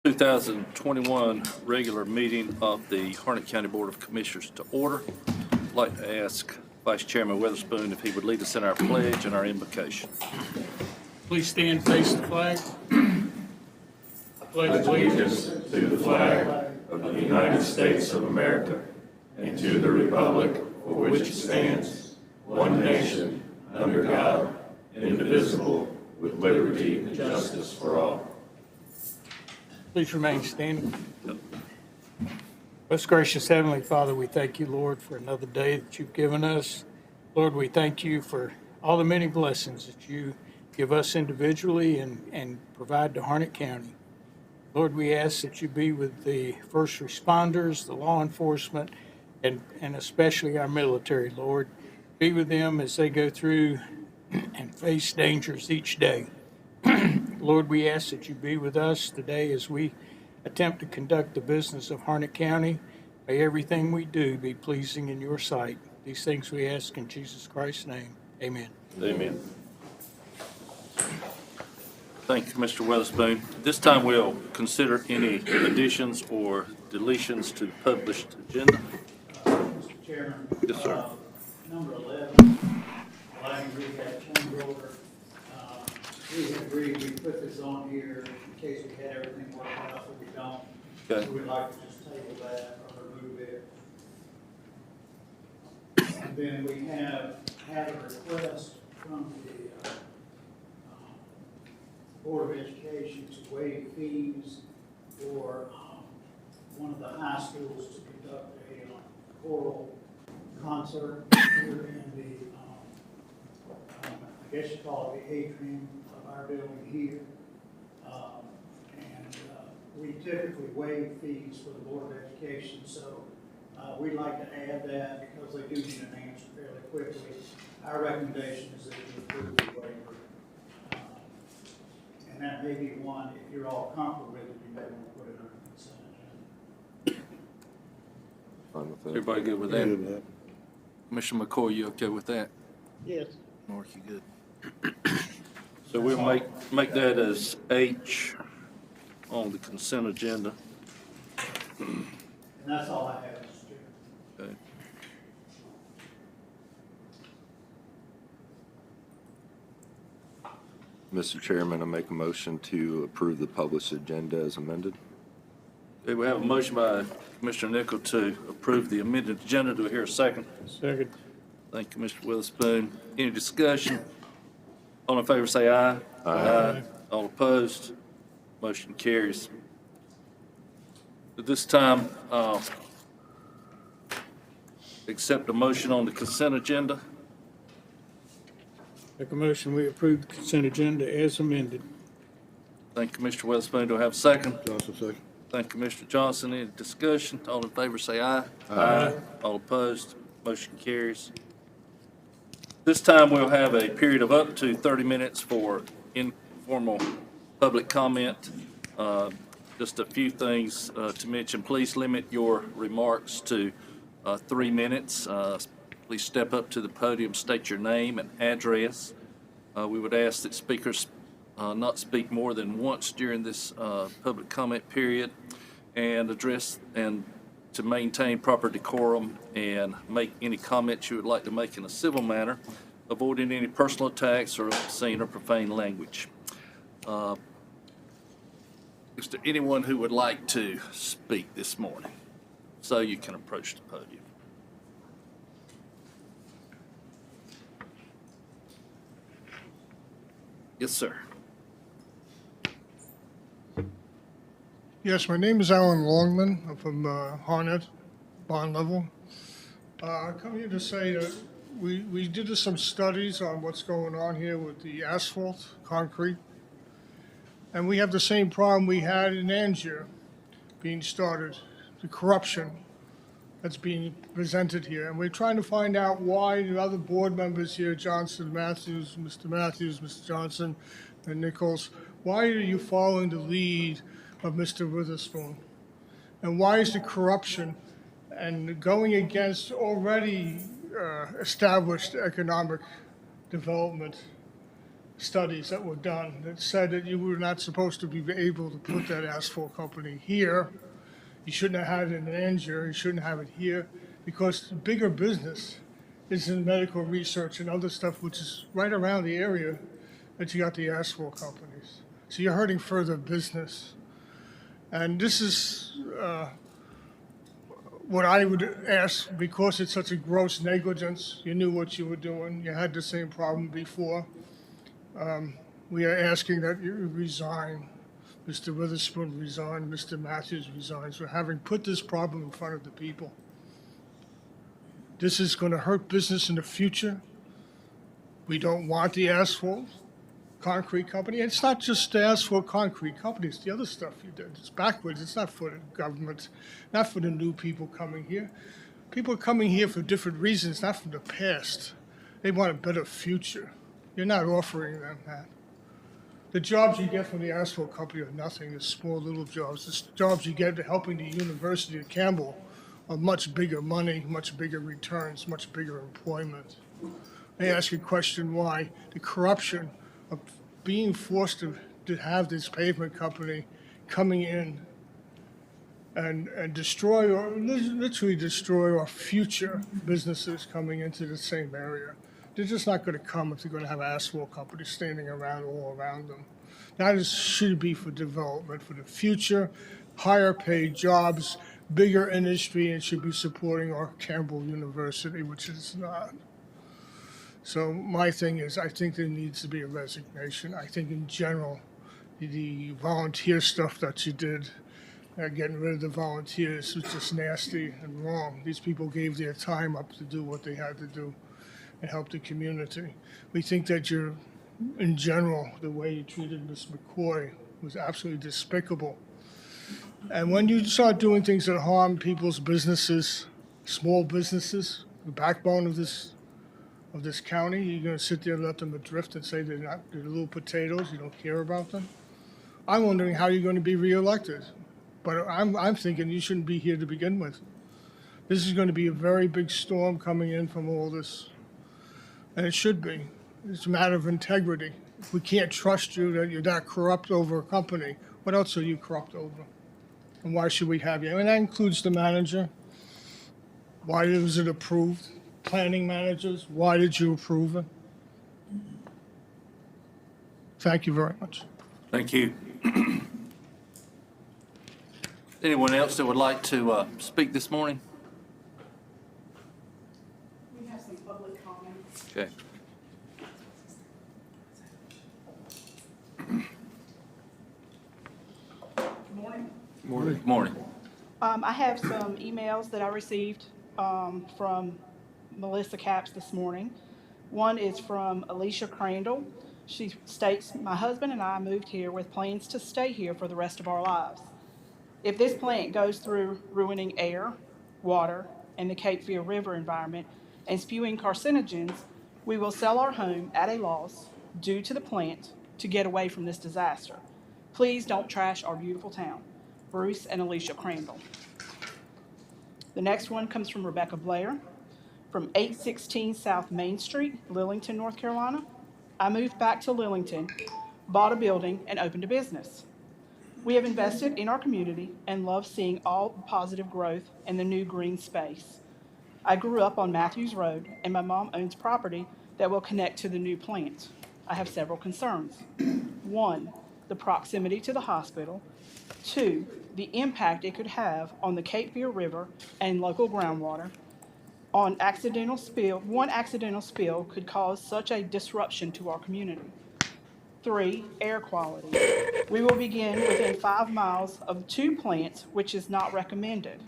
2021 regular meeting of the Harnett County Board of Commissioners to order. I'd like to ask Vice Chairman Witherspoon if he would lead us in our pledge and our invocation. Please stand, face the flag. I pledge allegiance to the flag of the United States of America and to the republic for which it stands, one nation, under God, indivisible, with liberty and justice for all. Please remain standing. Most gracious Heavenly Father, we thank you, Lord, for another day that you've given us. Lord, we thank you for all the many blessings that you give us individually and provide to Harnett County. Lord, we ask that you be with the first responders, the law enforcement, and especially our military, Lord. Be with them as they go through and face dangers each day. Lord, we ask that you be with us today as we attempt to conduct the business of Harnett County. May everything we do be pleasing in your sight. These things we ask in Jesus Christ's name. Amen. Amen. Thank you, Mr. Witherspoon. This time we'll consider any additions or deletions to the published agenda. Mr. Chairman. Yes, sir. Number 11, lighting rehab changeover. We had agreed we put this on here in case we had everything worked out, but we don't. Okay. So we'd like to just table that or remove it. And then we have had a request from the Board of Education to waive fees for one of the high schools to conduct a choral concert here in the, I guess you call it the atrium of our building here. We typically waive fees for the Board of Education, so we'd like to add that because they do need an answer fairly quickly. Our recommendation is that you approve the waiver. And that may be one, if you're all comfortable with it, you may want to put it on the consent agenda. Fine with that. Everybody good with that? Commissioner McCoy, you okay with that? Yes. Mark, you good? So we'll make that as H on the consent agenda. And that's all I have, Mr. Chairman. Okay. Mr. Chairman, I make a motion to approve the published agenda as amended. Okay, we have a motion by Commissioner Nickel to approve the amended agenda. Do we hear a second? Second. Thank you, Mr. Witherspoon. Any discussion? All in favor say aye. Aye. All opposed? Motion carries. At this time, accept a motion on the consent agenda. Make a motion, we approve the consent agenda as amended. Thank you, Mr. Witherspoon. Do I have a second? Johnson, second. Thank you, Mr. Johnson. Any discussion? All in favor say aye. Aye. All opposed? Motion carries. This time we'll have a period of up to 30 minutes for informal public comment. Just a few things to mention. Please limit your remarks to 3 minutes. Please step up to the podium, state your name and address. We would ask that speakers not speak more than once during this public comment period, and address and to maintain proper decorum and make any comments you would like to make in a civil manner, avoiding any personal attacks or obscene or profane language. Is there anyone who would like to speak this morning? So you can approach the podium. Yes, sir. Yes, my name is Alan Longman. I'm from Harnett, Bond Level. I come here to say that we did some studies on what's going on here with the asphalt, concrete, and we have the same problem we had in Angier being started, the corruption that's being presented here. And we're trying to find out why the other board members here, Johnson, Matthews, Mr. Johnson, and Nichols, why are you following the lead of Mr. Witherspoon? And why is the corruption and going against already established economic development studies that were done that said that you were not supposed to be able to put that asphalt company here. You shouldn't have had it in Angier, you shouldn't have it here, because the bigger business is in medical research and other stuff, which is right around the area that you got the asphalt companies. So you're hurting further business. And this is what I would ask, because it's such a gross negligence, you knew what you were doing, you had the same problem before. We are asking that you resign. Mr. Witherspoon resign, Mr. Matthews resigns for having put this problem in front of the people. This is going to hurt business in the future. We don't want the asphalt concrete company. It's not just the asphalt concrete company, it's the other stuff you did. It's backwards. It's not for the government, not for the new people coming here. People are coming here for different reasons, not from the past. They want a better future. You're not offering them that. The jobs you get from the asphalt company are nothing. They're small little jobs. The jobs you get helping the University of Campbell are much bigger money, much bigger returns, much bigger employment. I ask a question why the corruption of being forced to have this pavement company coming in and destroy, or literally destroy our future businesses coming into the same area. They're just not going to come if they're going to have asphalt companies standing around all around them. That should be for development, for the future, higher paid jobs, bigger industry, and should be supporting our Campbell University, which is not. So my thing is, I think there needs to be a resignation. I think in general, the volunteer stuff that you did, getting rid of the volunteers, was just nasty and wrong. These people gave their time up to do what they had to do and help the community. We think that you're, in general, the way you treated Ms. McCoy was absolutely despicable. And when you start doing things that harm people's businesses, small businesses, the backbone of this county, you're going to sit there and let them adrift and say they're little potatoes, you don't care about them? I'm wondering how you're going to be reelected. But I'm thinking you shouldn't be here to begin with. This is going to be a very big storm coming in from all this. And it should be. It's a matter of integrity. If we can't trust you that you're that corrupt over a company, what else are you corrupt over? And why should we have you? And that includes the manager. Why was it approved? Planning managers, why did you approve it? Thank you very much. Thank you. Anyone else that would like to speak this morning? We have some public comments. Okay. Good morning. Morning. I have some emails that I received from Melissa Capps this morning. One is from Alicia Crandall. She states, "My husband and I moved here with plans to stay here for the rest of our lives. If this plant goes through ruining air, water, and the Cape Fear River environment and spewing carcinogens, we will sell our home at a loss due to the plant to get away from this disaster. Please don't trash our beautiful town. Bruce and Alicia Crandall." The next one comes from Rebecca Blair from 816 South Main Street, Lillington, North Carolina. "I moved back to Lillington, bought a building, and opened a business. We have invested in our community and love seeing all the positive growth and the new green space. I grew up on Matthews Road, and my mom owns property that will connect to the new plant. I have several concerns. 1, the proximity to the hospital. 2, the impact it could have on the Cape Fear River and local groundwater. One accidental spill could cause such a disruption to our community. 3, air quality. We will begin within 5 miles of 2 plants, which is not recommended.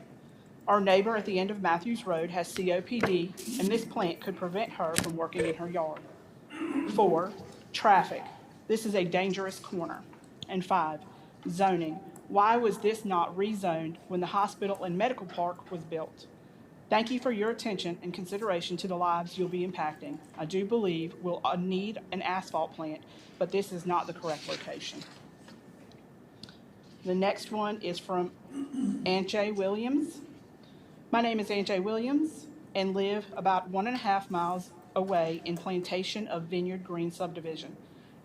Our neighbor at the end of Matthews Road has COPD, and this plant could prevent her from working in her yard. 4, traffic. This is a dangerous corner. And 5, zoning. Why was this not rezoned when the hospital and medical park was built? Thank you for your attention and consideration to the lives you'll be impacting. I do believe we'll need an asphalt plant, but this is not the correct location." The next one is from Aunt J. Williams. "My name is Aunt J. Williams and live about 1.5 miles away in Plantation of Vineyard Green subdivision.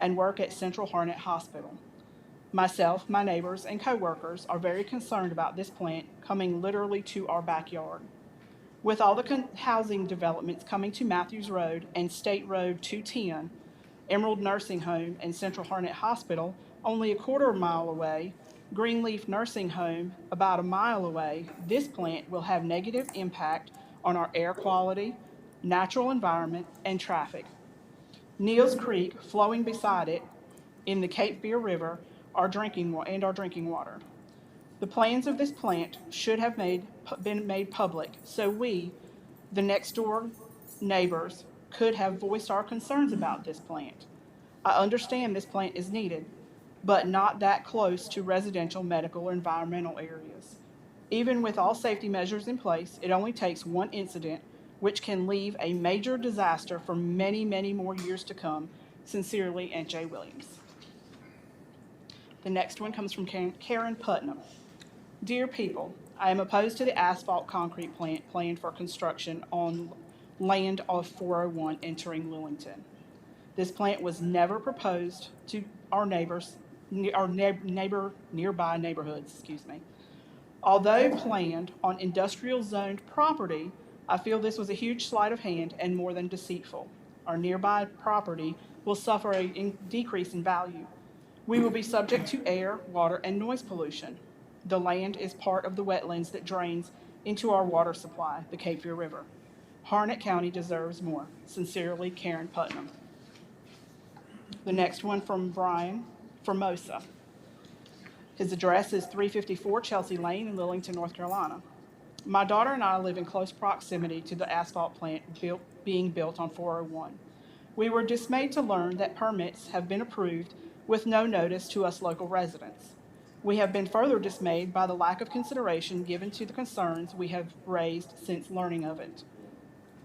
and work at Central Harnett Hospital. Myself, my neighbors, and coworkers are very concerned about this plant coming literally to our backyard. With all the housing developments coming to Matthews Road and State Road 210, Emerald Nursing Home and Central Harnett Hospital only a quarter mile away, Greenleaf Nursing Home about a mile away, this plant will have negative impact on our air quality, natural environment, and traffic. Neals Creek flowing beside it in the Cape Fear River our drinking water. The plans of this plant should have been made public so we, the next door neighbors, could have voiced our concerns about this plant. I understand this plant is needed, but not that close to residential, medical, or environmental areas. Even with all safety measures in place, it only takes one incident which can leave a major disaster for many, many more years to come. Sincerely, Aunt J. Williams. The next one comes from Karen Putnam. Dear people, I am opposed to the asphalt concrete plant planned for construction on land of 401 entering Lillington. This plant was never proposed to our neighbors, nearby neighborhoods, Although planned on industrial zoned property, I feel this was a huge sleight of hand and more than deceitful. Our nearby property will suffer a decrease in value. We will be subject to air, water, and noise pollution. The land is part of the wetlands that drains into our water supply, the Cape Fear River. Harnett County deserves more. Sincerely, Karen Putnam. The next one from Brian Formosa. His address is 354 Chelsea Lane in Lillington, North Carolina. My daughter and I live in close proximity to the asphalt plant being built on 401. We were dismayed to learn that permits have been approved with no notice to us local residents. We have been further dismayed by the lack of consideration given to the concerns we have raised since learning of it.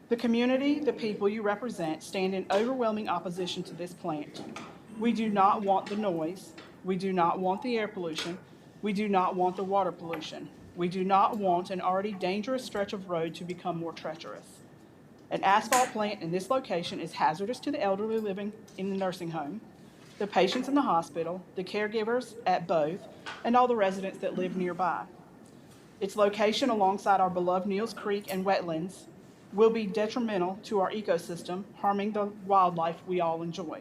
The community, the people you represent, stand in overwhelming opposition to this plant. We do not want the noise. We do not want the air pollution. We do not want the water pollution. We do not want an already dangerous stretch of road to become more treacherous. An asphalt plant in this location is hazardous to the elderly living in the nursing home, the patients in the hospital, the caregivers at both, and all the residents that live nearby. Its location alongside our beloved Neals Creek and wetlands will be detrimental to our ecosystem, harming the wildlife we all enjoy.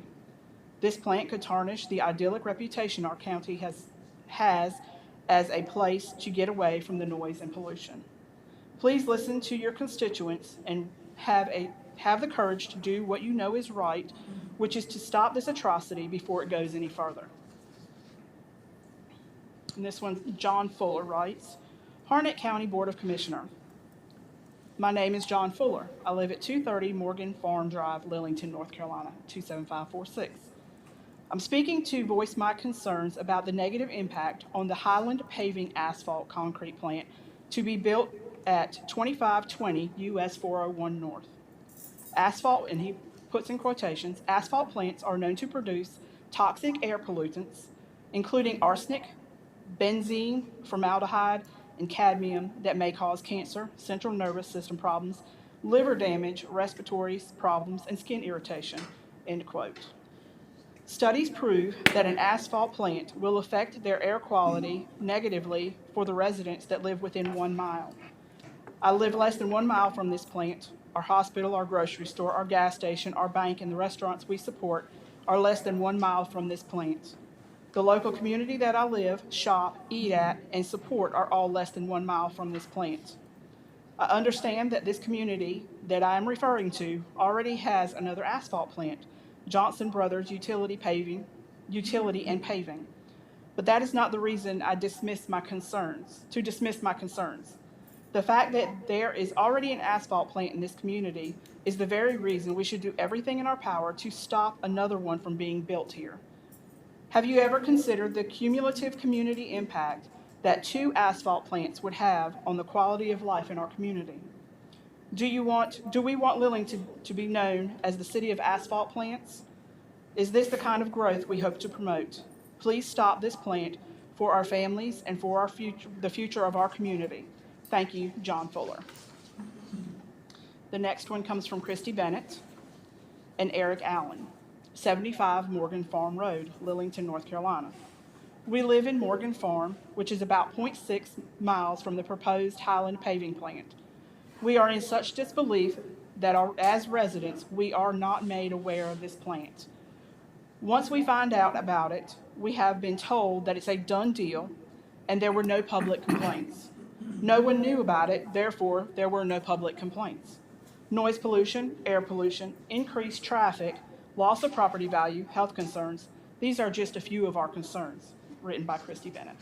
This plant could tarnish the idyllic reputation our county has as a place to get away from the noise and pollution. Please listen to your constituents and have the courage to do what you know is right, which is to stop this atrocity before it goes any further. And this one, John Fuller writes, Harnett County Board of Commissioner. My name is John Fuller. I live at 230 Morgan Farm Drive, Lillington, North Carolina, 27546. I'm speaking to voice my concerns about the negative impact on the Highland Paving asphalt concrete plant to be built at 2520 US 401 North. Asphalt, and he puts in quotations, asphalt plants are known to produce toxic air pollutants, including arsenic, benzene, formaldehyde, and cadmium that may cause cancer, central nervous system problems, liver damage, respiratory problems, and skin irritation, end quote. Studies prove that an asphalt plant will affect their air quality negatively for the residents that live within 1 mile. I live less than 1 mile from this plant. Our hospital, our grocery store, our gas station, our bank, and the restaurants we support are less than 1 mile from this plant. The local community that I live, shop, eat at, and support are all less than 1 mile from this plant. I understand that this community that I am referring to already has another asphalt plant, Johnson Brothers Utility and Paving. But that is not the reason to dismiss my concerns. The fact that there is already an asphalt plant in this community is the very reason we should do everything in our power to stop another one from being built here. Have you ever considered the cumulative community impact that 2 asphalt plants would have on the quality of life in our community? Do we want Lillington to be known as the city of asphalt plants? Is this the kind of growth we hope to promote? Please stop this plant for our families and for the future of our community. Thank you, John Fuller. The next one comes from Christy Bennett and Eric Allen. 75 Morgan Farm Road, Lillington, North Carolina. We live in Morgan Farm, which is about 0.6 miles from the proposed Highland paving plant. We are in such disbelief that as residents, we are not made aware of this plant. Once we find out about it, we have been told that it's a done deal and there were no public complaints. No one knew about it, therefore, there were no public complaints. Noise pollution, air pollution, increased traffic, loss of property value, health concerns, these are just a few of our concerns, written by Christy Bennett.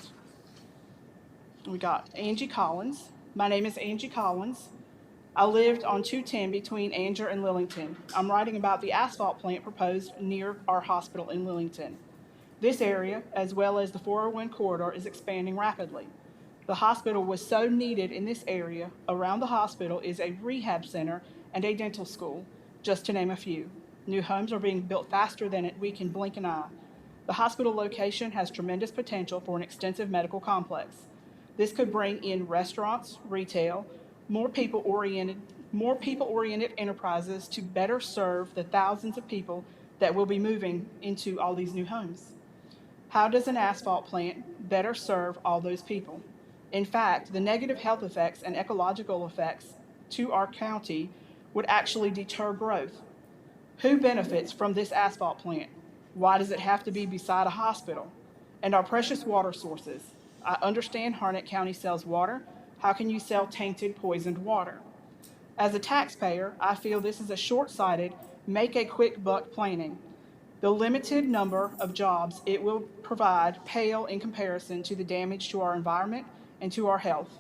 We got Angie Collins. My name is Angie Collins. I lived on 210 between Anger and Lillington. I'm writing about the asphalt plant proposed near our hospital in Lillington. This area, as well as the 401 corridor, is expanding rapidly. The hospital was so needed in this area. Around the hospital is a rehab center and a dental school, just to name a few. New homes are being built faster than we can blink an eye. The hospital location has tremendous potential for an extensive medical complex. This could bring in restaurants, retail, more people-oriented enterprises to better serve the thousands of people that will be moving into all these new homes. How does an asphalt plant better serve all those people? In fact, the negative health effects and ecological effects to our county would actually deter growth. Who benefits from this asphalt plant? Why does it have to be beside a hospital? And our precious water sources. I understand Harnett County sells water. How can you sell tainted, poisoned water? As a taxpayer, I feel this is a short-sighted, make-a-quick-buck planning. The limited number of jobs it will provide pale in comparison to the damage to our environment and to our health.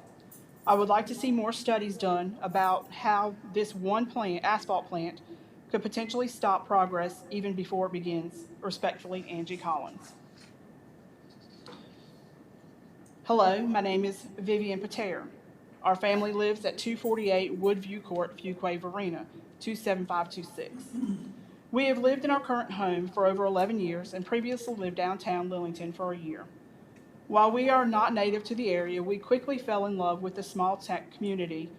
I would like to see more studies done about how this one asphalt plant, could potentially stop progress even before it begins. Respectfully, Angie Collins. Hello, my name is Vivian Pater. Our family lives at 248 Woodview Court, Fuquay, Varina, 27526. We have lived in our current home for over 11 years and previously lived downtown Lillington for a year. While we are not native to the area, we quickly fell in love with the small tech community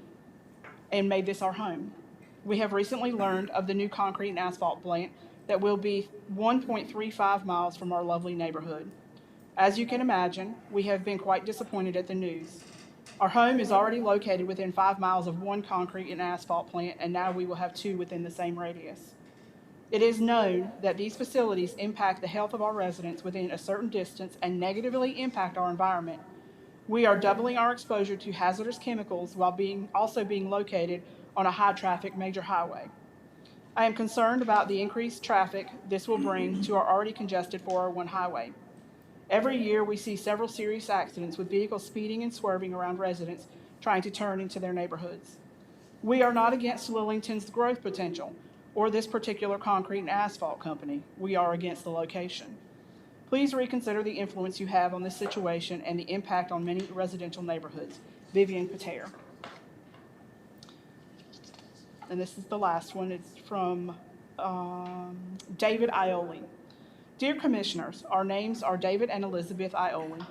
and made this our home. We have recently learned of the new concrete and asphalt plant that will be 1.35 miles from our lovely neighborhood. As you can imagine, we have been quite disappointed at the news. Our home is already located within 5 miles of one concrete and asphalt plant, and now we will have two within the same radius. It is known that these facilities impact the health of our residents within a certain distance and negatively impact our environment. We are doubling our exposure to hazardous chemicals while also being located on a high-traffic major highway. I am concerned about the increased traffic this will bring to our already congested 401 highway. Every year, we see several serious accidents with vehicles speeding and swerving around residents trying to turn into their neighborhoods. We are not against Lillington's growth potential or this particular concrete and asphalt company. We are against the location. Please reconsider the influence you have on this situation and the impact on many residential neighborhoods. Vivian Pater. And this is the last one. It's from David Ioli. Dear Commissioners, our names are David and Elizabeth Ioli,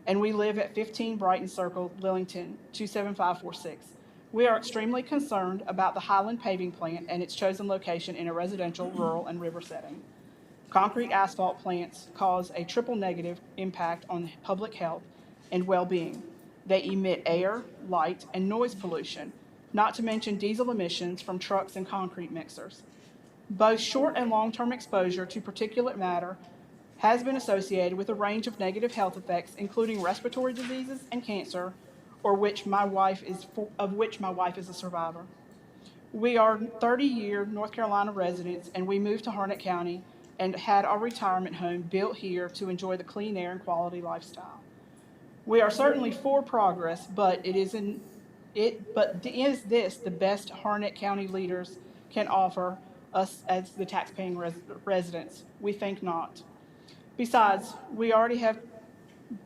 and we live at 15 Brighton Circle, Lillington, 27546. We are extremely concerned about the Highland paving plant and its chosen location in a residential, rural, and river setting. Concrete asphalt plants cause a triple negative impact on public health and well-being. They emit air, light, and noise pollution, not to mention diesel emissions from trucks and concrete mixers. Both short and long-term exposure to particulate matter has been associated with a range of negative health effects, including respiratory diseases and cancer, of which my wife is a survivor. We are 30-year North Carolina residents, and we moved to Harnett County and had our retirement home built here to enjoy the clean air and quality lifestyle. We are certainly for progress, but is this the best Harnett County leaders can offer us as the taxpaying residents? We think not. Besides, we already have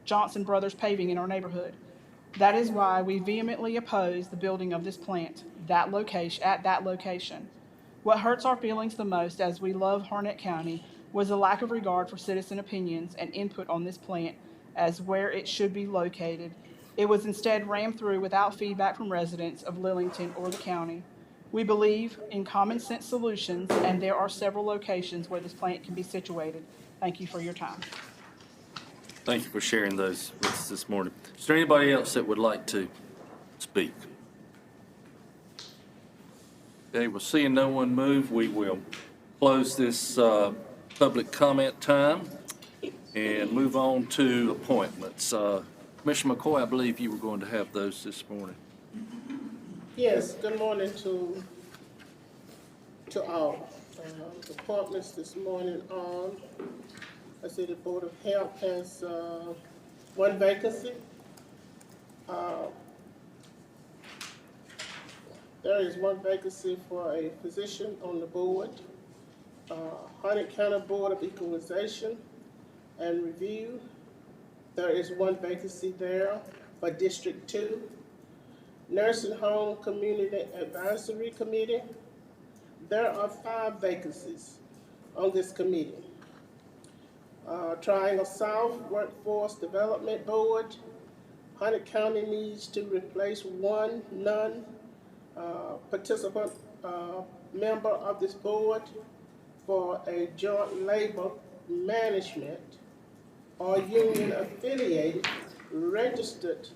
Johnson Brothers Paving in our neighborhood. That is why we vehemently oppose the building of this plant at that location. What hurts our feelings the most, as we love Harnett County, was the lack of regard for citizen opinions and input on this plant as where it should be located. It was instead rammed through without feedback from residents of Lillington or the county. We believe in common sense solutions, and there are several locations where this plant can be situated. Thank you for your time. Thank you for sharing those with us this morning. Is there anybody else that would like to speak? Okay, well, seeing no one move, we will close this public comment time and move on to appointments. Commissioner McCoy, I believe you were going to have those this morning. Yes, good morning to all. Appointments this morning on, I see the Board of Health has one vacancy. There is one vacancy for a position on the board. Harnett County Board of Equalization and Review, there is one vacancy there for District 2. Nursing Home Community Advisory Committee, there are 5 vacancies on this committee. Triangle South Workforce Development Board, Harnett County needs to replace one non-participant member of this board for a joint labor management or union affiliated registered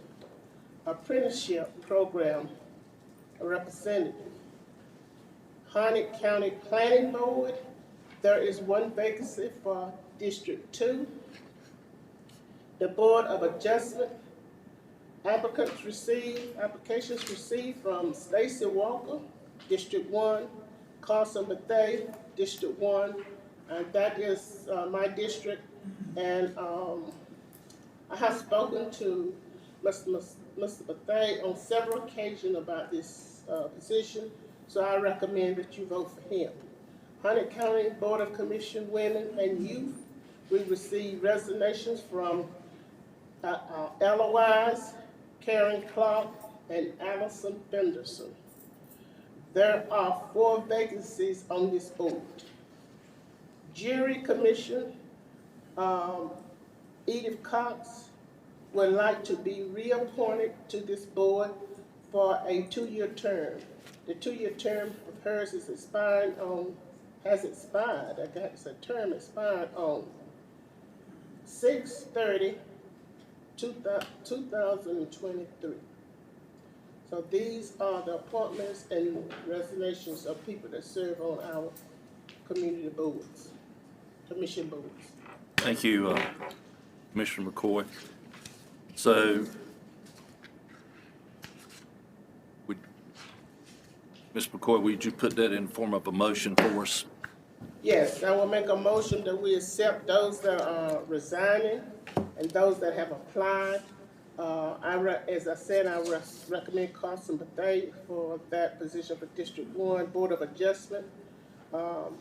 apprenticeship program representative. Harnett County Planning Board, there is one vacancy for District 2. The Board of Adjustment, applications received from Stacy Walker, District 1, Carson Bethay, District 1, and that is my district. And I have spoken to Mr. Bethay on several occasions about this position, so I recommend that you vote for him. Harnett County Board of Commission Women and Youth, we received resignations from Ella Wise, Karen Clark, and Allison Fenderson. There are 4 vacancies on this board. Jury Commission, Edith Cox would like to be reappointed to this board for a 2-year term. The 2-year term of hers is expired on, has expired, I guess the term expired on 6/30/2023. So these are the appointments and resignations of people that serve on our community boards, commission boards. Thank you, Commissioner McCoy. So, Ms. McCoy, would you put that in form of a motion for us? Yes, I will make a motion that we accept those that are resigning and those that have applied. As I said, I recommend Carson Bethay for that position for District 1, Board of Adjustment. So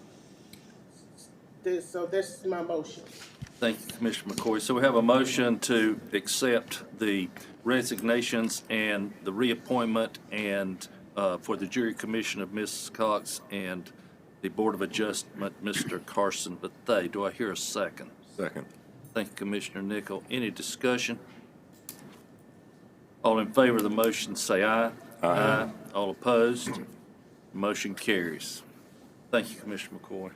this is my motion. Thank you, Commissioner McCoy. So we have a motion to accept the resignations and the reappointment and for the Jury Commission of Ms. Cox and the Board of Adjustment, Mr. Carson Bethay. Do I hear a second? Second. Thank you, Commissioner Nickel. Any discussion? All in favor of the motion say aye. Aye. All opposed? Motion carries. Thank you, Commissioner McCoy.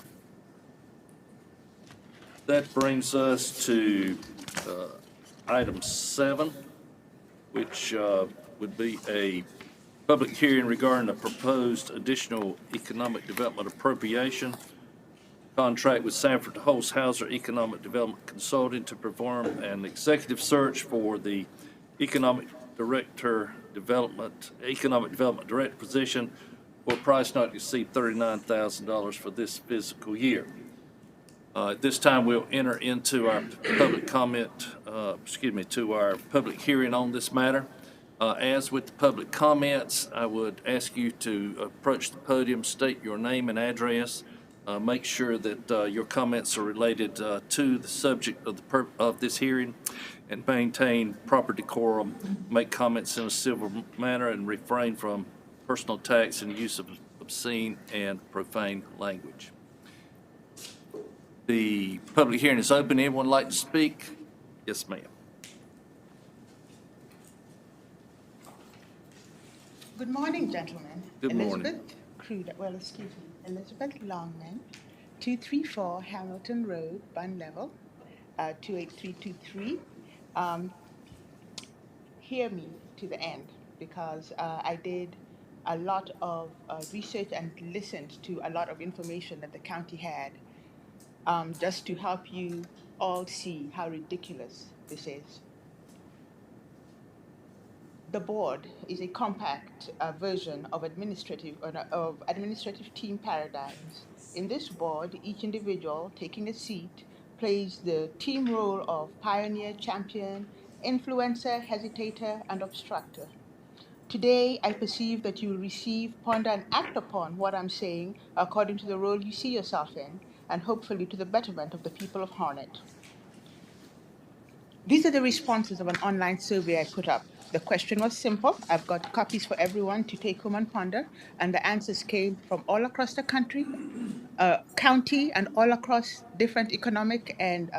That brings us to item 7, which would be a public hearing regarding a proposed additional economic development appropriation contract with Sanford Holzhauser Economic Development Consulting to perform an executive search for the economic development director position for a price not to exceed $39,000 for this fiscal year. At this time, we'll enter into our public to our public hearing on this matter. As with the public comments, I would ask you to approach the podium, state your name and address, make sure that your comments are related to the subject of this hearing, and maintain proper decorum, make comments in a civil manner, and refrain from personal attacks and use of obscene and profane language. The public hearing is open. Anyone like to speak? Yes, ma'am. Good morning, gentlemen. Good morning. Elizabeth Elizabeth Longman, 234 Hamilton Road, Bun Level, 28323. Hear me to the end because I did a lot of research and listened to a lot of information that the county had just to help you all see how ridiculous this is. The board is a compact version of administrative team paradigms. In this board, each individual taking a seat plays the team role of pioneer, champion, influencer, hesitator, and obstructor. Today, I perceive that you will receive, ponder, and act upon what I'm saying according to the role you see yourself in, and hopefully to the betterment of the people of Harnett. These are the responses of an online survey I put up. The question was simple. I've got copies for everyone to take home and ponder, and the answers came from all across the country, county, and all across different economic and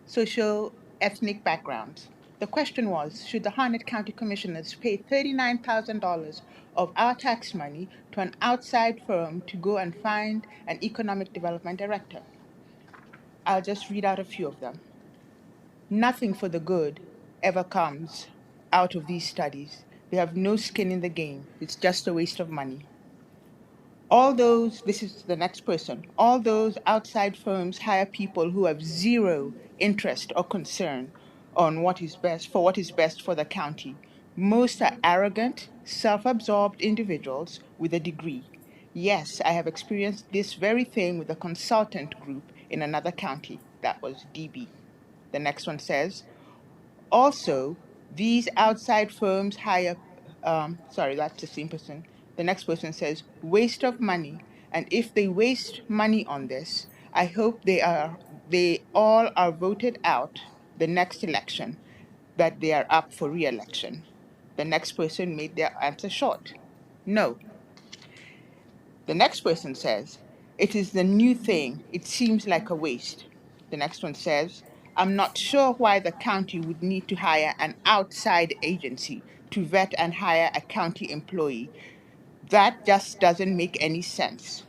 social ethnic backgrounds. The question was, should the Harnett County Commissioners pay $39,000 of our tax money to an outside firm to go and find an economic development director? I'll just read out a few of them. Nothing for the good ever comes out of these studies. They have no skin in the game. It's just a waste of money. This is the next person, all those outside firms hire people who have zero interest or concern on what is best for the county. Most are arrogant, self-absorbed individuals with a degree. Yes, I have experienced this very thing with a consultant group in another county. That was DB. The next one says, also, these outside firms hire, that's the same person. The next person says, waste of money. And if they waste money on this, I hope they all are voted out the next election, that they are up for re-election. The next person made their answer short. No. The next person says, it is the new thing. It seems like a waste. The next one says, I'm not sure why the county would need to hire an outside agency to vet and hire a county employee. That just doesn't make any sense.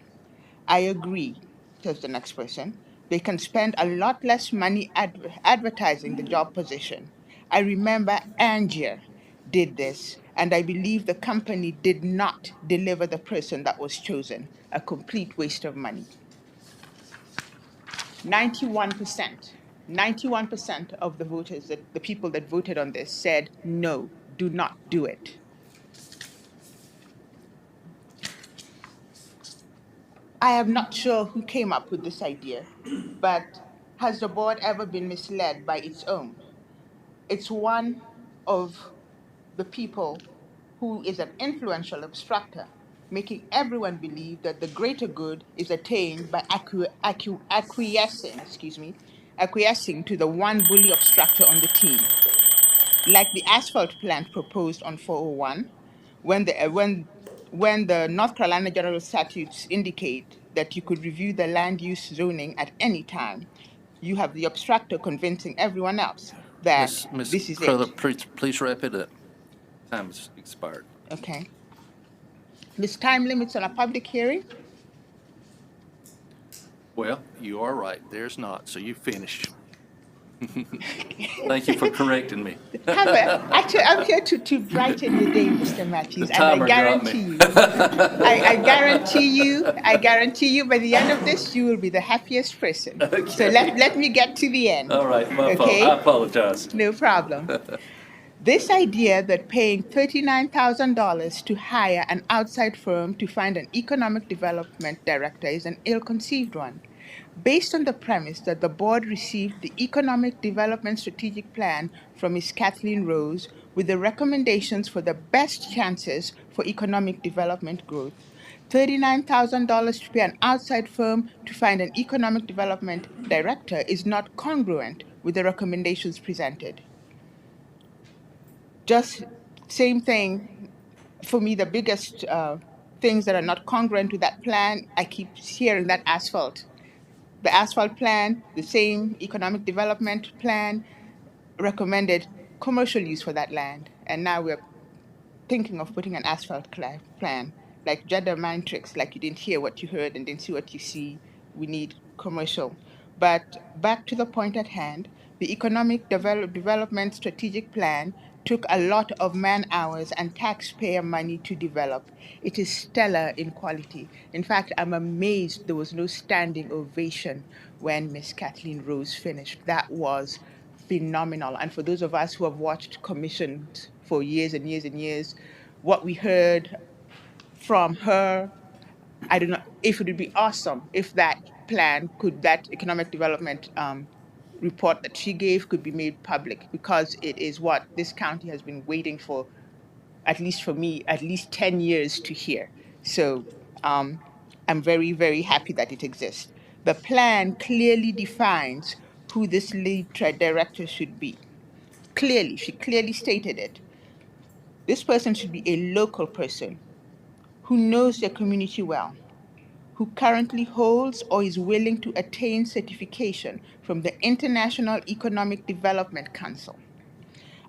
I agree, says the next person. They can spend a lot less money advertising the job position. I remember Angier did this, and I believe the company did not deliver the person that was chosen. A complete waste of money. 91% of the voters, the people that voted on this, said no, do not do it. I am not sure who came up with this idea, but has the board ever been misled by its own? It's one of the people who is an influential obstructor, making everyone believe that the greater good is attained by acquiescing to the one bully obstructor on the team. Like the asphalt plant proposed on 401, when the North Carolina General Statutes indicate that you could review the land use zoning at any time, you have the obstructor convincing everyone else that this is it. Please wrap it up. Time has expired. Okay. There's time limits on a public hearing. Well, you are right. There's not, so you finish. Thank you for correcting me. Actually, I'm here to brighten your day, Mr. Matthews. The timer and I guarantee you, I guarantee you, by the end of this, you will be the happiest person. Okay. So let me get to the end. All right, my fault. I apologize. No problem. This idea that paying $39,000 to hire an outside firm to find an economic development director is an ill-conceived one. Based on the premise that the board received the Economic Development Strategic Plan from Ms. Kathleen Rose with the recommendations for the best chances for economic development growth, $39,000 to pay an outside firm to find an economic development director is not congruent with the recommendations presented. Just same thing, for me, the biggest things that are not congruent with that plan, I keep hearing that asphalt. The asphalt plan, the same economic development plan recommended commercial use for that land. And now we're thinking of putting an asphalt plan. like Jedi mind tricks, like you didn't hear what you heard and didn't see what you see. We need commercial. But back to the point at hand, the Economic Development Strategic Plan took a lot of man hours and taxpayer money to develop. It is stellar in quality. In fact, I'm amazed there was no standing ovation when Miss Kathleen Rose finished. That was phenomenal. And for those of us who have watched commissions for years and years and years, what we heard from her, I don't know if it would be awesome if that economic development report that she gave could be made public, because it is what this county has been waiting for, at least for me, at least 10 years to hear. So I'm very, very happy that it exists. The plan clearly defines who this lead director should be. Clearly, she clearly stated it. This person should be a local person who knows their community well, who currently holds or is willing to attain certification from the International Economic Development Council,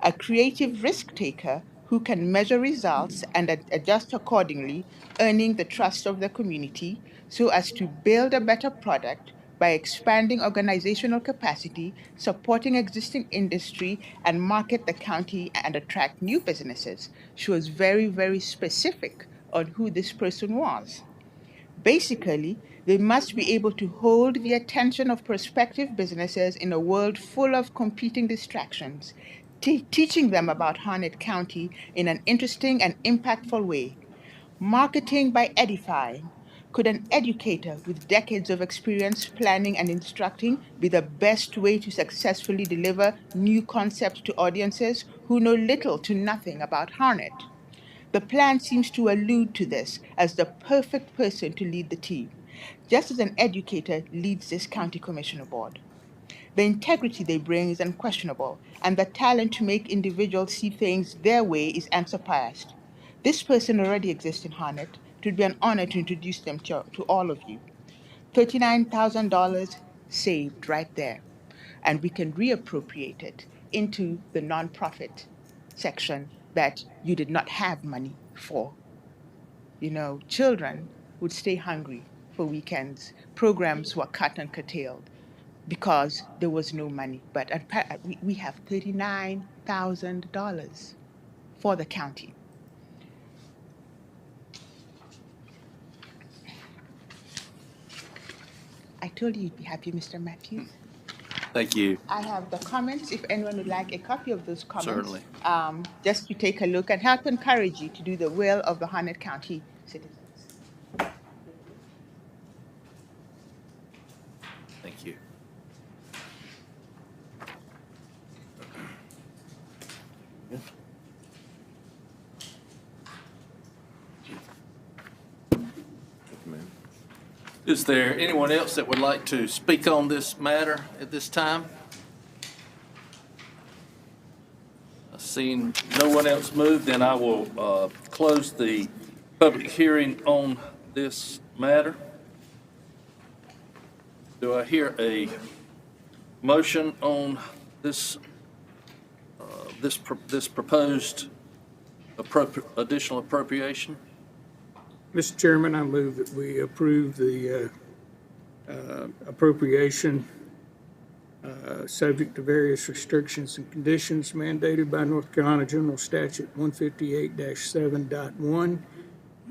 a creative risk taker who can measure results and adjust accordingly, earning the trust of the community so as to build a better product by expanding organizational capacity, supporting existing industry, and market the county and attract new businesses. She was very, very specific on who this person was. Basically, they must be able to hold the attention of prospective businesses in a world full of competing distractions, teaching them about Harnett County in an interesting and impactful way. Marketing by edifying. Could an educator with decades of experience planning and instructing be the best way to successfully deliver new concepts to audiences who know little to nothing about Harnett? The plan seems to allude to this as the perfect person to lead the team, just as an educator leads this county commissioner board. The integrity they bring is unquestionable, and the talent to make individuals see things their way is unsurpassed. This person already exists in Harnett. It would be an honor to introduce them to all of you. $39,000 saved right there, and we can reappropriate it into the nonprofit section that you did not have money for. Children would stay hungry for weekends. Programs were cut and curtailed because there was no money. But we have $39,000 for the county. I told you you'd be happy, Mr. Matthews. Thank you. I have the comments, if anyone would like a copy of those comments. Certainly. Just to take a look and help encourage you to do the will of the Harnett County citizens. Thank you. Is there anyone else that would like to speak on this matter at this time? Seeing no one else move, then I will close the public hearing on this matter. Do I hear a motion on this this proposed additional appropriation? Mr. Chairman, I move that we approve the appropriation subject to various restrictions and conditions mandated by North Carolina General Statute 158-7.1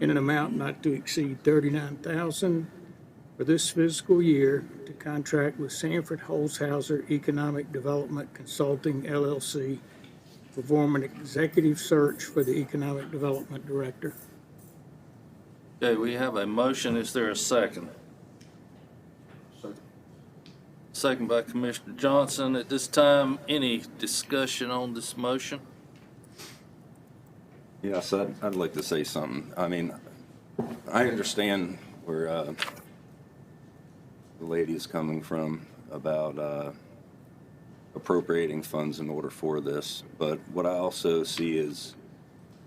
in an amount not to exceed $39,000 for this fiscal year to contract with Sanford Holzhauser Economic Development Consulting, LLC, to perform an executive search for the Economic Development Director. Okay, we have a motion. Is there a second? Second by Commissioner Johnson. At this time, any discussion on this motion? Yes, I'd like to say something. I mean, I understand where the lady is coming from about appropriating funds in order for this, but what I also see is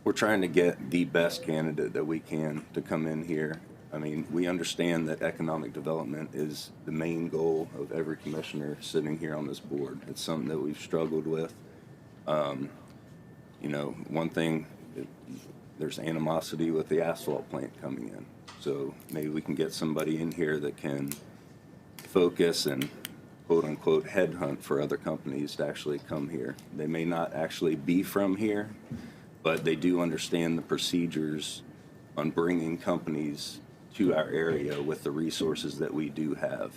we're trying to get the best candidate that we can to come in here. I mean, we understand that economic development is the main goal of every commissioner sitting here on this board. It's something that we've struggled with. One thing there's animosity with the asphalt plant coming in. So maybe we can get somebody in here that can focus and quote-unquote headhunt for other companies to actually come here. They may not actually be from here, but they do understand the procedures on bringing companies to our area with the resources that we do have.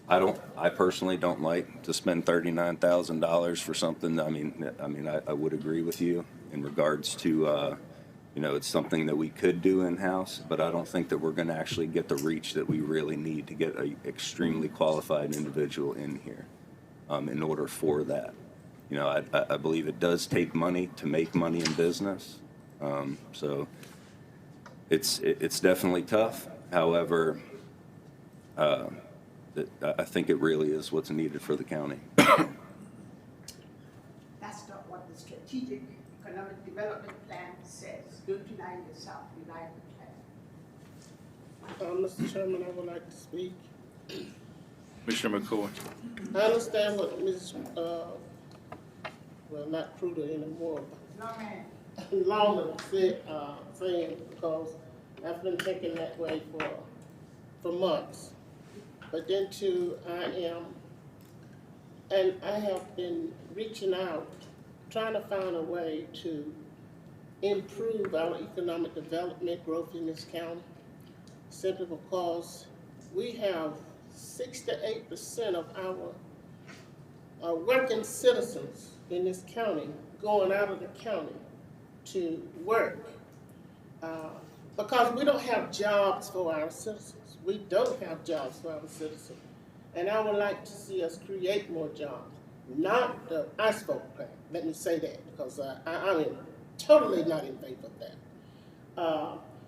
I personally don't like to spend $39,000 for something. I would agree with you in regards to, it's something that we could do in-house, but I don't think that we're going to actually get the reach that we really need to get an extremely qualified individual in here in order for that. I believe it does take money to make money in business. So it's definitely tough. However, I think it really is what's needed for the county. That's not what the strategic economic development plan says. Don't deny yourself, deny the plan. Mr. Chairman, I would like to speak. Commissioner McCoy. I understand what Ms., well, not Kruger anymore, No, man. but Longman said, saying, because I've been thinking that way for months. But then too, I have been reaching out, trying to find a way to improve our economic development growth in this county, simply because we have 6 to 8% of our working citizens in this county going out of the county to work because we don't have jobs for our citizens. We don't have jobs for our citizens. And I would like to see us create more jobs, not the asphalt plant. Let me say that, because I am totally not in favor of that.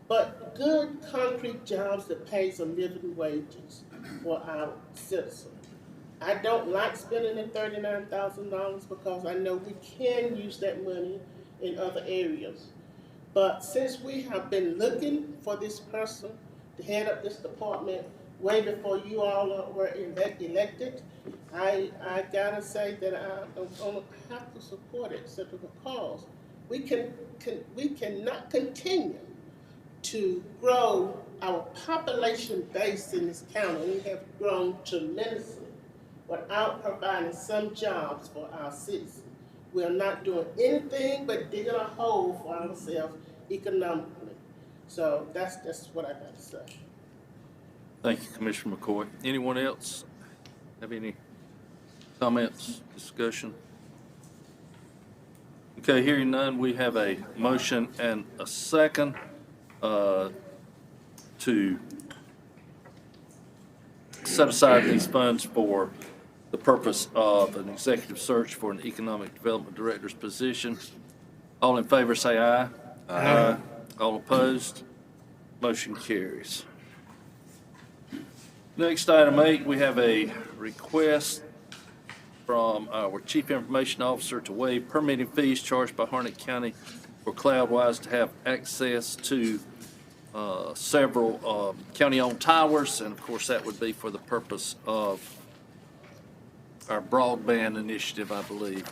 But good concrete jobs that pays a living wages for our citizens. I don't like spending the $39,000 because I know we can use that money in other areas. But since we have been looking for this person to head up this department way before you all were elected, I gotta say that I don't have to support it simply because we cannot continue to grow our population base in this county. We have grown tremendously without providing some jobs for our citizens. We are not doing anything but digging a hole for ourselves economically. So that's what I got to say. Thank you, Commissioner McCoy. Anyone else have any comments, discussion? Okay, hearing none, we have a motion and a second to set aside these funds for the purpose of an executive search for an economic development director's position. All in favor say aye. Aye. All opposed? Motion carries. Next, item 8, we have a request from our Chief Information Officer to waive permitting fees charged by Harnett County for Cloudwise to have access to several county-owned towers, and of course that would be for the purpose of our broadband initiative, I believe.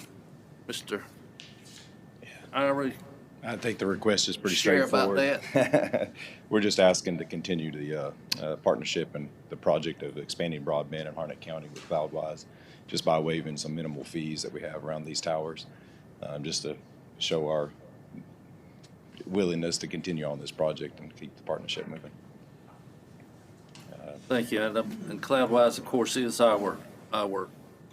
Mr. Irie, I think the request is pretty share about straightforward. that. We're just asking to continue the partnership and the project of expanding broadband in Harnett County with Cloudwise, just by waiving some minimal fees that we have around these towers, just to show our willingness to continue on this project and keep the partnership moving. Thank you. And Cloudwise, of course, is our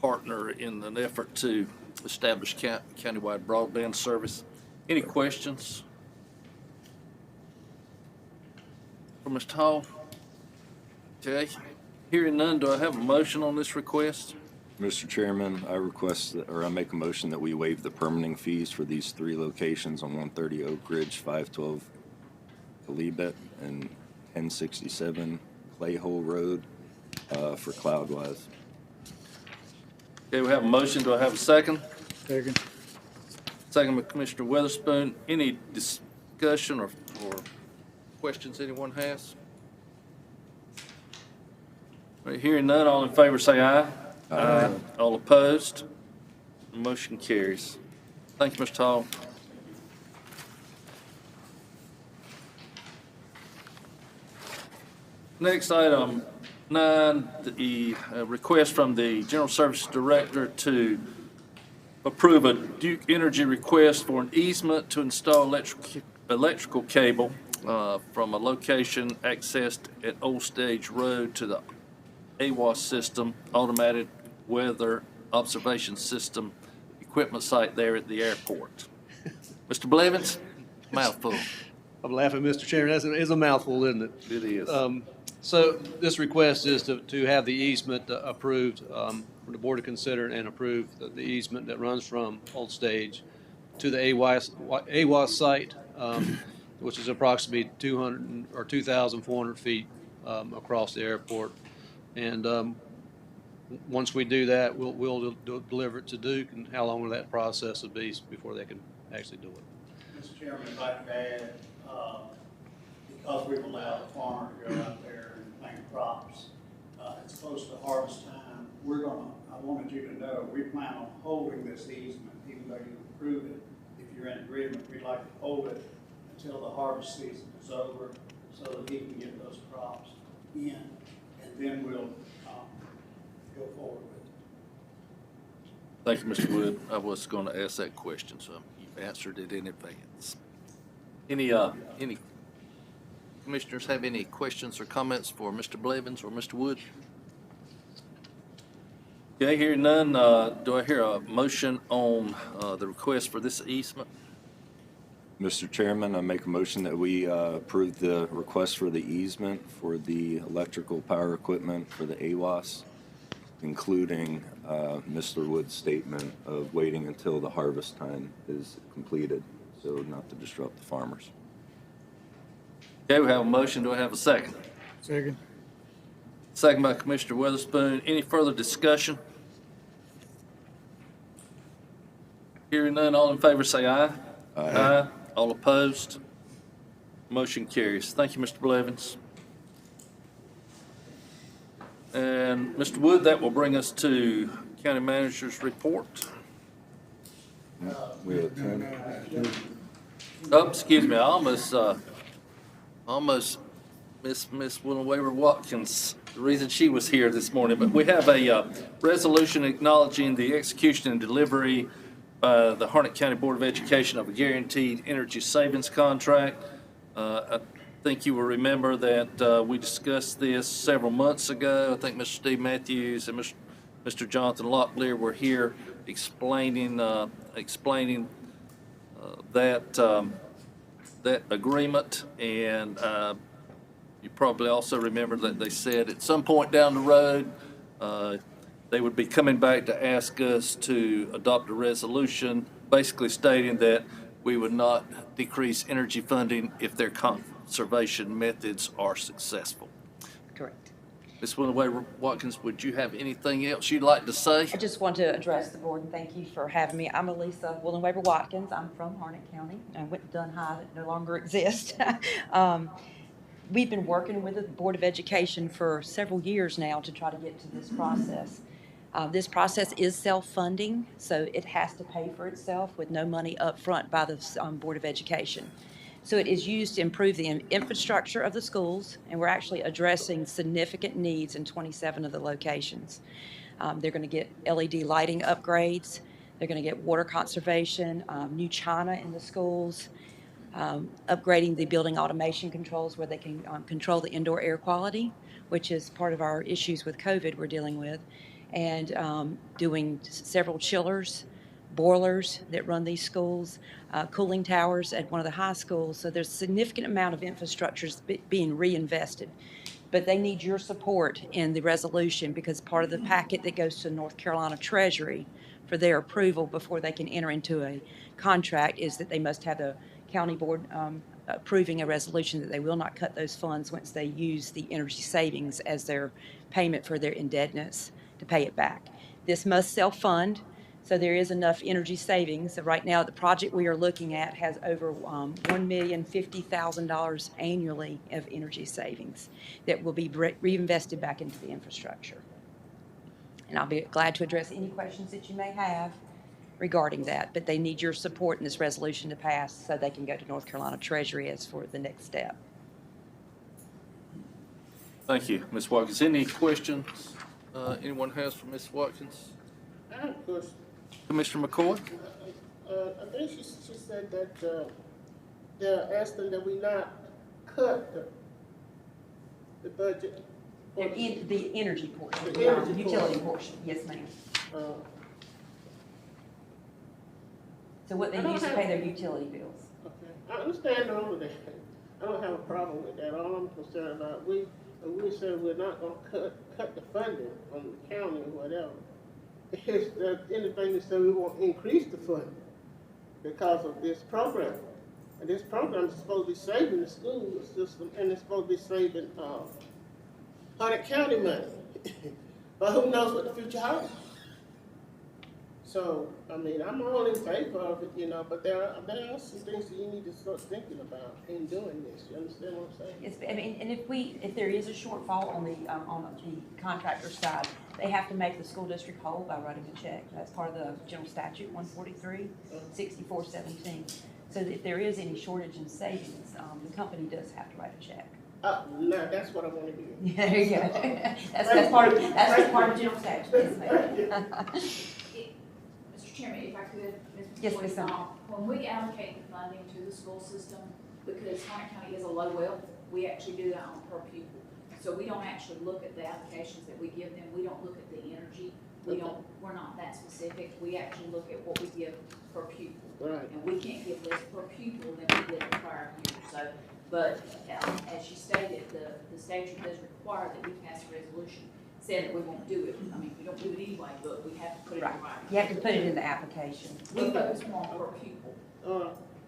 partner in an effort to establish countywide broadband service. Any questions for Mr. Hall? Okay. Hearing none, do I have a motion on this request? Mr. Chairman, I I make a motion that we waive the permitting fees for these 3 locations on 130 Oak Ridge, 512 Calebet, and 1067 Clayhole Road for Cloudwise. Okay, we have a motion. Do I have a second? Second. Second by Commissioner Witherspoon. Any discussion or questions anyone has? All right, hearing none, all in favor say aye. Aye. All opposed? Motion carries. Thank you, Mr. Hall. Next item 9, the request from the General Services Director to approve a Duke Energy request for an easement to install electrical cable from a location accessed at Old Stage Road to the AWAS system, automated weather observation system equipment site there at the airport. Mr. Blevins, mouthful. I'm laughing, Mr. Chairman. It's a mouthful, isn't it? It is. So this request is to have the easement approved, for the board to consider and approve the easement that runs from Old Stage to the AWAS site, which is approximately 200 or 2,400 feet across the airport. And once we do that, we'll deliver it to Duke. And how long will that process be before they can actually do it? Mr. Chairman, if I could add, because we've allowed the farmer to go out there and plant crops, it's close to harvest time. I wanted you to know, we plan on holding this easement, even though you approve it. If you're in agreement, we'd like to hold it until the harvest season is over, so that he can get those crops in, and then we'll go forward with it. Thank you, Mr. Wood. I was going to ask that question, so you've answered it in advance. Any commissioners have any questions or comments for Mr. Blevins or Mr. Wood? Okay, hearing none, do I hear a motion on the request for this easement? Mr. Chairman, I make a motion that we approve the request for the easement for the electrical power equipment for the AWAS, including Mr. Wood's statement of waiting until the harvest time is completed, so not to disrupt the farmers. Okay, we have a motion. Do I have a second? Second. Second by Commissioner Witherspoon. Any further discussion? Hearing none, all in favor say aye. Aye. All opposed? Motion carries. Thank you, Mr. Blevins. And Mr. Wood, that will bring us to County Manager's report. We have 10. Oh, excuse me, I almost missed Miss Willow Watkins, the reason she was here this morning. But we have a resolution acknowledging the execution and delivery by the Harnett County Board of Education of a guaranteed energy savings contract. I think you will remember that we discussed this several months ago. I think Mr. Steve Matthews and Mr. Jonathan Locklear were here explaining that agreement, and you probably also remember that they said at some point down the road they would be coming back to ask us to adopt a resolution basically stating that we would not decrease energy funding if their conservation methods are successful. Correct. Ms. Winnoway Watkins, would you have anything else you'd like to say? I just want to address the board and thank you for having me. I'm Elisa Willenweber Watkins. I'm from Harnett County and went to Dunn High that no longer exists. We've been working with the Board of Education for several years now to try to get to this process. This process is self-funding, so it has to pay for itself with no money up front by the Board of Education. So it is used to improve the infrastructure of the schools, and we're actually addressing significant needs in 27 of the locations. They're going to get LED lighting upgrades. They're going to get water conservation, new china in the schools, upgrading the building automation controls where they can control the indoor air quality, which is part of our issues with COVID we're dealing with, and doing several chillers, boilers that run these schools, cooling towers at one of the high schools. So there's a significant amount of infrastructures being reinvested. But they need your support in the resolution because part of the packet that goes to North Carolina Treasury for their approval before they can enter into a contract is that they must have the county board approving a resolution that they will not cut those funds once they use the energy savings as their payment for their indebtedness to pay it back. This must self-fund. So there is enough energy savings. So right now, the project we are looking at has over $1,050,000 annually of energy savings that will be reinvested back into the infrastructure. And I'll be glad to address any questions that you may have. regarding that, but they need your support in this resolution to pass so they can go to North Carolina Treasury as for the next step. Thank you, Ms. Watkins. Any questions anyone has for Ms. Watkins? I have a question. Commissioner McCoy? I think she said that they're asking that we not cut the budget. The energy portion, The energy utility portion, yes, ma'am. So what they use to pay their utility bills. Okay, I understand all of that. I don't have a problem with that. All I'm concerned about, we said we're not gonna cut the funding from the county or whatever. It's anything that said we won't increase the funding because of this program. And this program is supposed to be saving the school system, and it's supposed to be saving Harnett County money. But who knows what the future holds? So, I mean, I'm all in favor of it, you know, but there are some things that you need to start thinking about in doing this. You understand what I'm saying? Yes, I mean, and if there is a shortfall on the contractor side, they have to make the school district whole by writing a check. That's part of the general statute, 143-6417. So that if there is any shortage in savings, the company does have to write a check. No, that's what I want to do. Yeah, there you go. That's part of general statute, yes, ma'am. Mr. Chairman, if I could, Ms. Yes, McCoy, Ms. Summer. when we allocate the funding to the school system, because Harnett County is a low wealth, we actually do that on per pupil. So we don't actually look at the applications that we give them. We don't look at the energy. We're not that specific. We actually look at what we give per pupil. Right. And we can't give less per pupil than we did the prior year. So, but as you stated, the statute does require that we pass a resolution saying that we won't do it. I mean, we don't do it anyway, but we have to put it in writing. You have to put it in the application. We focus more on per pupil.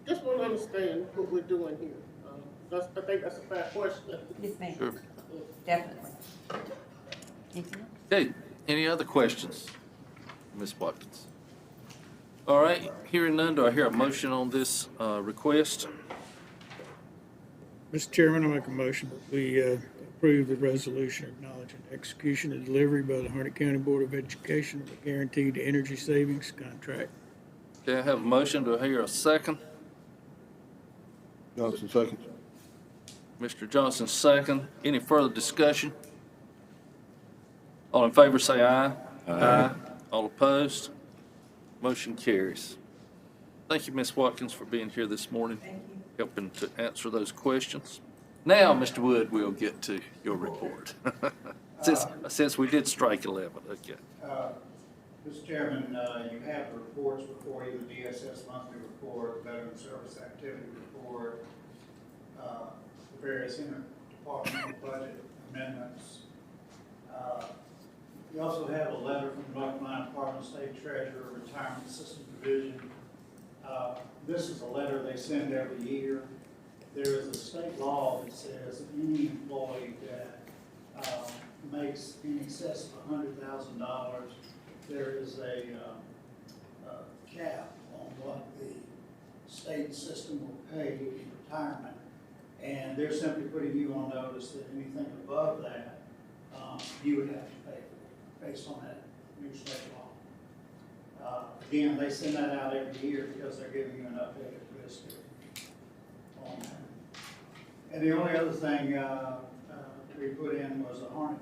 Just want to understand what we're doing here. I think that's a fair question. Yes, ma'am. Sure. Definitely. Anything else? Okay, any other questions, Ms. Watkins? All right, hearing none, do I hear a motion on this request? Mr. Chairman, I make a motion that we approve the resolution acknowledging execution and delivery by the Harnett County Board of Education of a guaranteed energy savings contract. Okay, I have a motion. Do I hear a second? Johnson, second. Mr. Johnson, second. Any further discussion? All in favor say aye. Aye. All opposed? Motion carries. Thank you, Ms. Watkins, for being here this morning, helping to answer those questions. Now, Mr. Wood, we'll get to your report. Since we did strike 11, okay. Mr. Chairman, you have the reports before you, the DSS monthly report, veteran service activity report, the various interdepartmental budget amendments. You also have a letter from the North Carolina Department of State Treasurer, Retirement System Division. This is a letter they send every year. There is a state law that says that any employee that makes in excess of $100,000, there is a cap on what the state system will pay in retirement. And they're simply putting you on notice that anything above that, you would have to pay for based on that new state law. Again, they send that out every year because they're giving you an updated list on that. And the only other thing we put in was the Harnett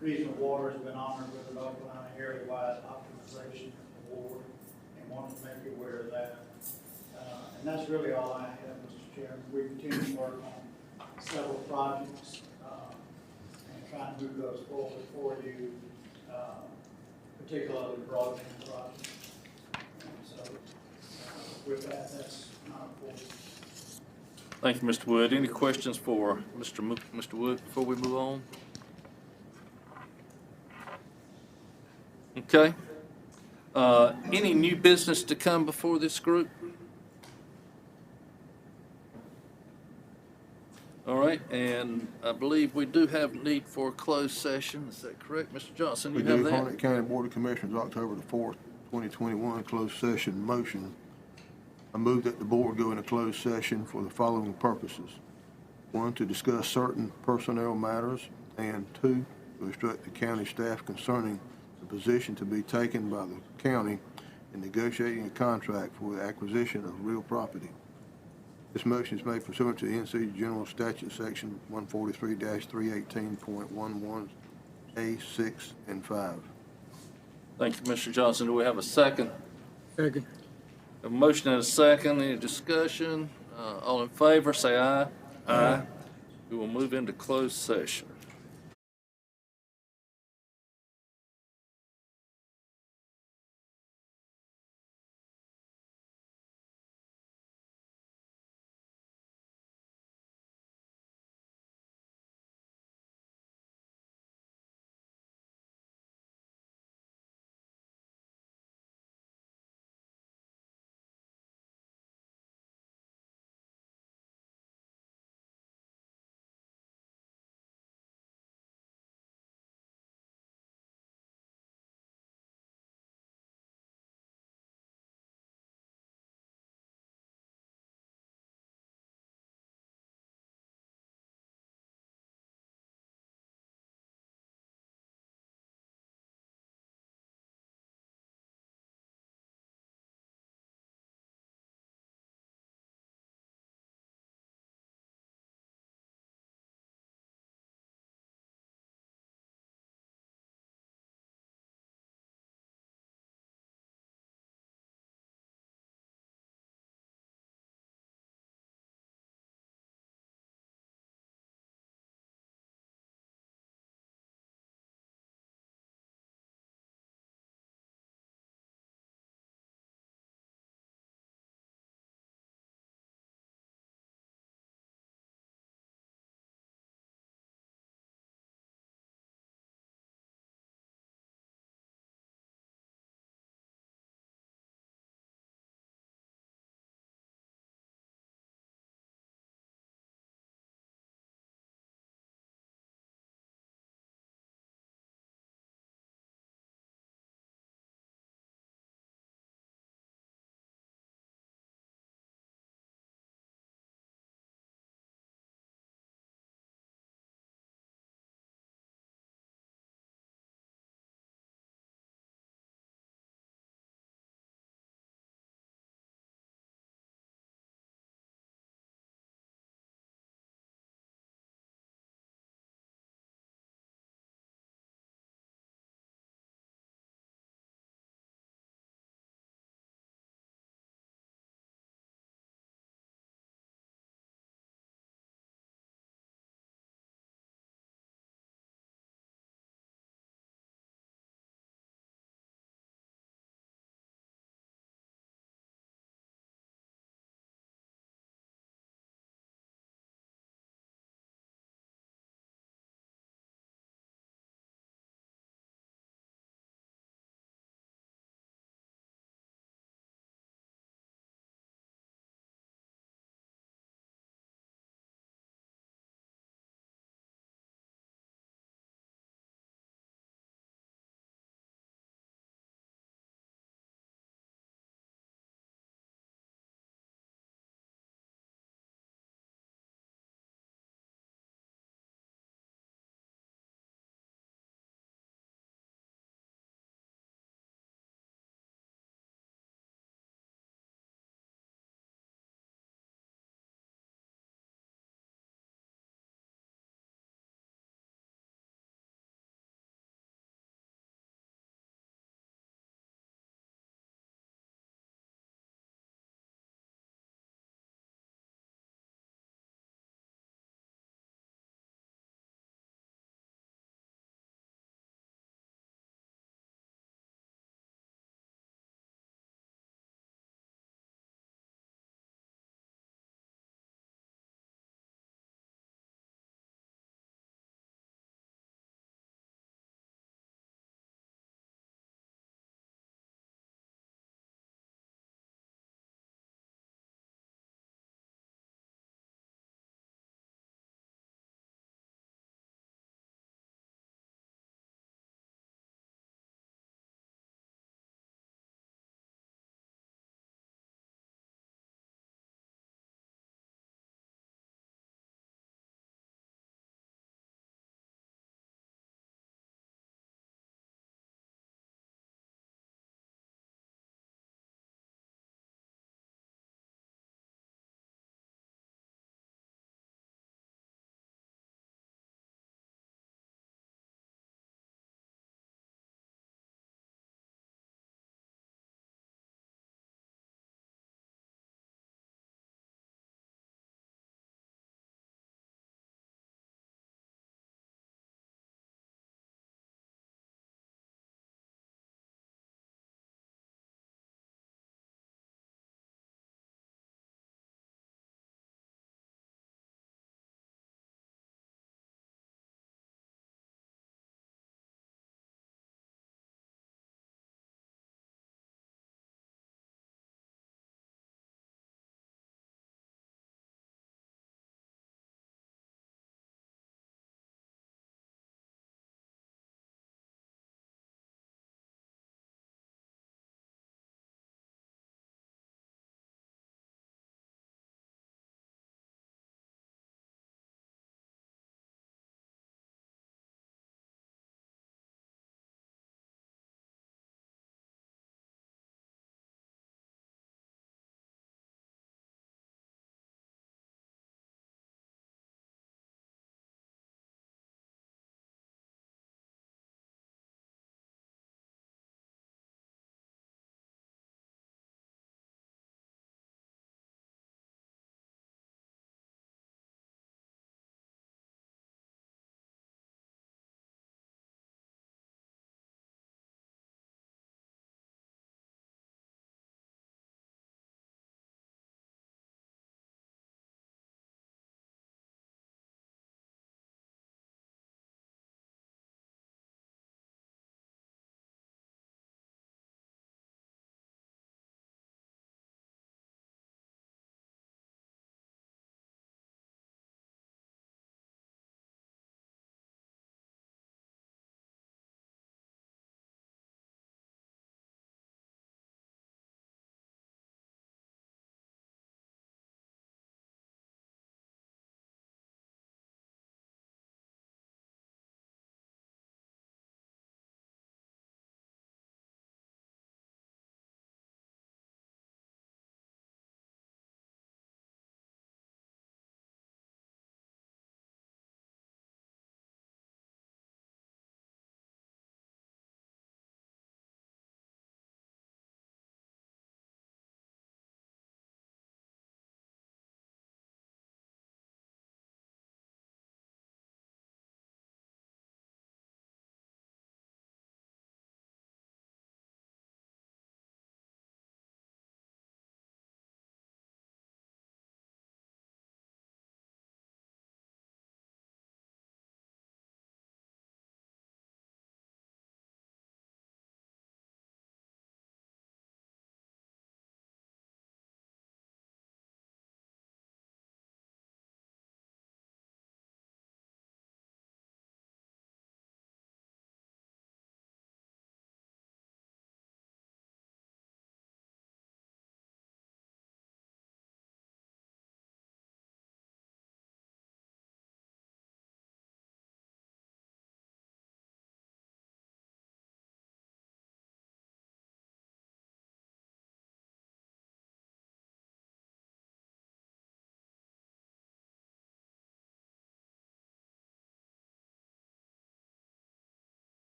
Regional Water has been honored with the North Carolina area-wide optimization award, and wanted to make you aware of that. And that's really all I have, Mr. Chairman. We continue to work on several projects and trying to move those forward for you, particularly broadband projects. And so with that, that's not important. Thank you, Mr. Wood. Any questions for Mr. Wood before we move on? Okay. Any new business to come before this group? All right, and I believe we do have need for a closed session. Is that correct, Mr. Johnson? We You have do, that? Harnett County Board of Commissioners, October the 4th, 2021, closed session motion. I move that the board go into closed session for the following purposes. 1, to discuss certain personnel matters, and 2, to instruct the county staff concerning the position to be taken by the county and negotiating a contract for the acquisition of real property. This motion is made pursuant to NC General Statute Section 143-318.11A 6 and 5. Thank you, Mr. Johnson. Do we have a second? Second. A motion and a second. Any discussion? All in favor, say aye. Aye. We will move into closed session.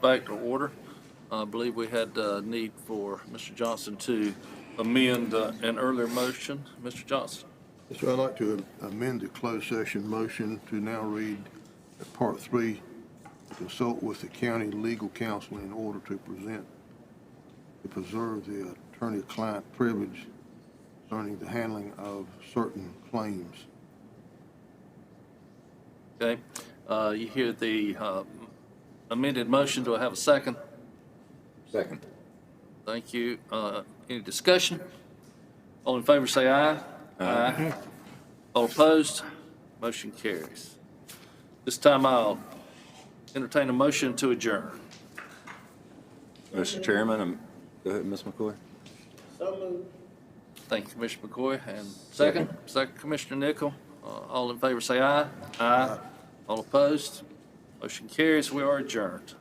Back to order. I believe we had need for Mr. Johnson to amend an earlier motion. Mr. Johnson? Yes, sir, I'd like to amend the closed session motion to now read Part 3, to consult with the county legal counsel in order to preserve the attorney-client privilege concerning the handling of certain claims. Okay. You hear the amended motion. Do I have a second? Second. Thank you. Any discussion? All in favor say aye. Aye. All opposed? Motion carries. This time I'll entertain a motion to adjourn. Mr. Chairman, go ahead, Ms. McCoy. So moved. Thank you, Commissioner McCoy. And second Commissioner Nickel. All in favor say aye. Aye. All opposed? Motion carries. We are adjourned.